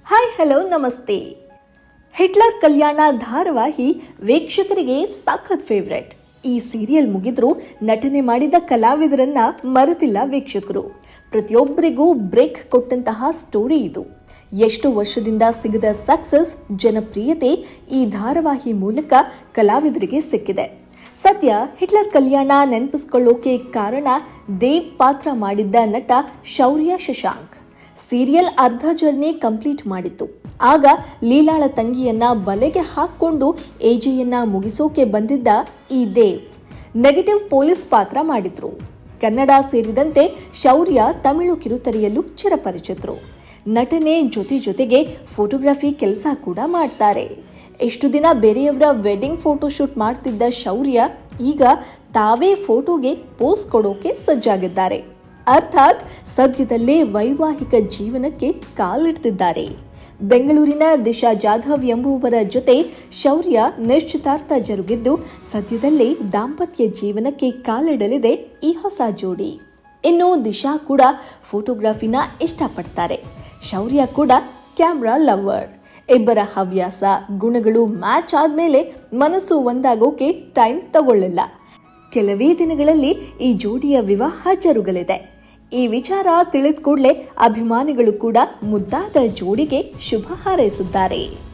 Hi hello ನಮಸ್ತೆ. Hitler ಕಲ್ಯಾಣ ಧಾರಾವಾಹಿ ವೀಕ್ಷಕರಿಗೆ ಸಖತ್ ಫೇವ್ರೆಟ್. ಈ ಸೀರಿಯಲ್ ಮುಗಿದ್ರೂ ನಟನೆ ಮಾಡಿದ ಕಲಾವಿದರನ್ನ ಮರೆತಿಲ್ಲ ವೀಕ್ಷಕರು. ಪ್ರತಿಯೊಬ್ಬರಿಗೂ ಬ್ರೇಕ್ ಕೊಟ್ಟಂತಹ ಸ್ಟೋರಿ ಇದು. ಎಷ್ಟು ವರ್ಷದಿಂದ ಸಿಗದ ಸಕ್ಸಸ್, ಜನಪ್ರಿಯತೆ ಈ ಧಾರಾವಾಹಿ ಮೂಲಕ ಕಲಾವಿದರಿಗೆ ಸಿಕ್ಕಿದೆ. ಸದ್ಯ ಹಿಟ್ಲರ್ ಕಲ್ಯಾಣ ನೆನಪಿಸಿಕೊಳ್ಳೋಕೆ ಕಾರಣ ದೇವ್ ಪಾತ್ರ ಮಾಡಿದ್ದ ನಟ ಶೌರ್ಯ ಶಶಾಂಕ್. ಸೀರಿಯಲ್ ಅರ್ಧ ಜರ್ನಿ ಕಂಪ್ಲೀಟ್ ಮಾಡಿತ್ತು. ಆಗ ಲೀಲಾಳ ತಂಗಿಯನ್ನ ಬಲೆಗೆ ಹಾಕೊಂಡು ಎಜೆಯನ್ನ ಮುಗಿಸೋಕೆ ಬಂದಿದ್ದ ಈ ದೇವ್ ನೆಗೆಟಿವ್ ಪೊಲೀಸ್ ಪಾತ್ರ ಮಾಡಿದ್ರು. ಕನ್ನಡ ಸೇರಿದಂತೆ ಶೌರ್ಯ ತಮಿಳು ಕಿರುತೆರೆಯಲ್ಲೂ ಚಿರಪರಿಚಿತರು. ನಟನೆ ಜೊತೆಗೆ ಫೋಟೋಗ್ರಫಿ ಕೆಲಸ ಕೂಡ ಮಾಡ್ತಾರೆ. ಎಷ್ಟು ದಿನ ಬೇರೆಯವರ ವೆಡ್ಡಿಂಗ್ ಫೋಟೋಶೂಟ್ ಮಾಡ್ತಿದ್ದ ಶೌರ್ಯ ಈಗ ತಾವೇ ಫೋಟೋಗೆ ಪೋಸ್ ಕೊಡೋಕೆ ಸಜ್ಜಾಗಿದ್ದಾರೆ. ಅರ್ಥಾತ್ ಸದ್ಯದಲ್ಲೇ ವೈವಾಹಿಕ ಜೀವನಕ್ಕೆ ಕಾಲಿಡ್ತಿದ್ದಾರೆ. ಬೆಂಗಳೂರಿನ ದಿಶಾ ಜಾಧವ್ ಎಂಬುವರ ಜೊತೆ ಶೌರ್ಯ ನಿಶ್ಚಿತಾರ್ಥ ಜರುಗಿದ್ದು, ಸದ್ಯದಲ್ಲೇ ದಾಂಪತ್ಯ ಜೀವನಕ್ಕೆ ಕಾಲಿಡಲಿದೆ ಈ ಹೊಸ ಜೋಡಿ. ಇನ್ನು ದಿಶಾ ಕೂಡ ಫೋಟೋಗ್ರಫಿನ ಇಷ್ಟಪಡ್ತಾರೆ. ಶೌರ್ಯ ಕೂಡ ಕ್ಯಾಮ್ರಾ ಲವರ್. ಇಬ್ಬರ ಹವ್ಯಾಸ, ಗುಣಗಳು ಮ್ಯಾಚ್ ಆದ್ಮೇಲೆ ಮನಸ್ಸು ಒಂದಾಗೋಕೆ ಟೈಮ್ ತಗೊಳ್ಳಿಲ್ಲ. ಕೆಲವೇ ದಿನಗಳಲ್ಲಿ ಈ ಜೋಡಿಯ ವಿವಾಹ ಜರುಗಲಿದೆ. ಈ ವಿಚಾರ ತಿಳಿದ ಕೂಡಲೇ ಅಭಿಮಾನಿಗಳು ಕೂಡ ಮುದ್ದಾದ ಜೋಡಿಗೆ ಶುಭ ಹಾರೈಸಿದ್ದಾರೆ.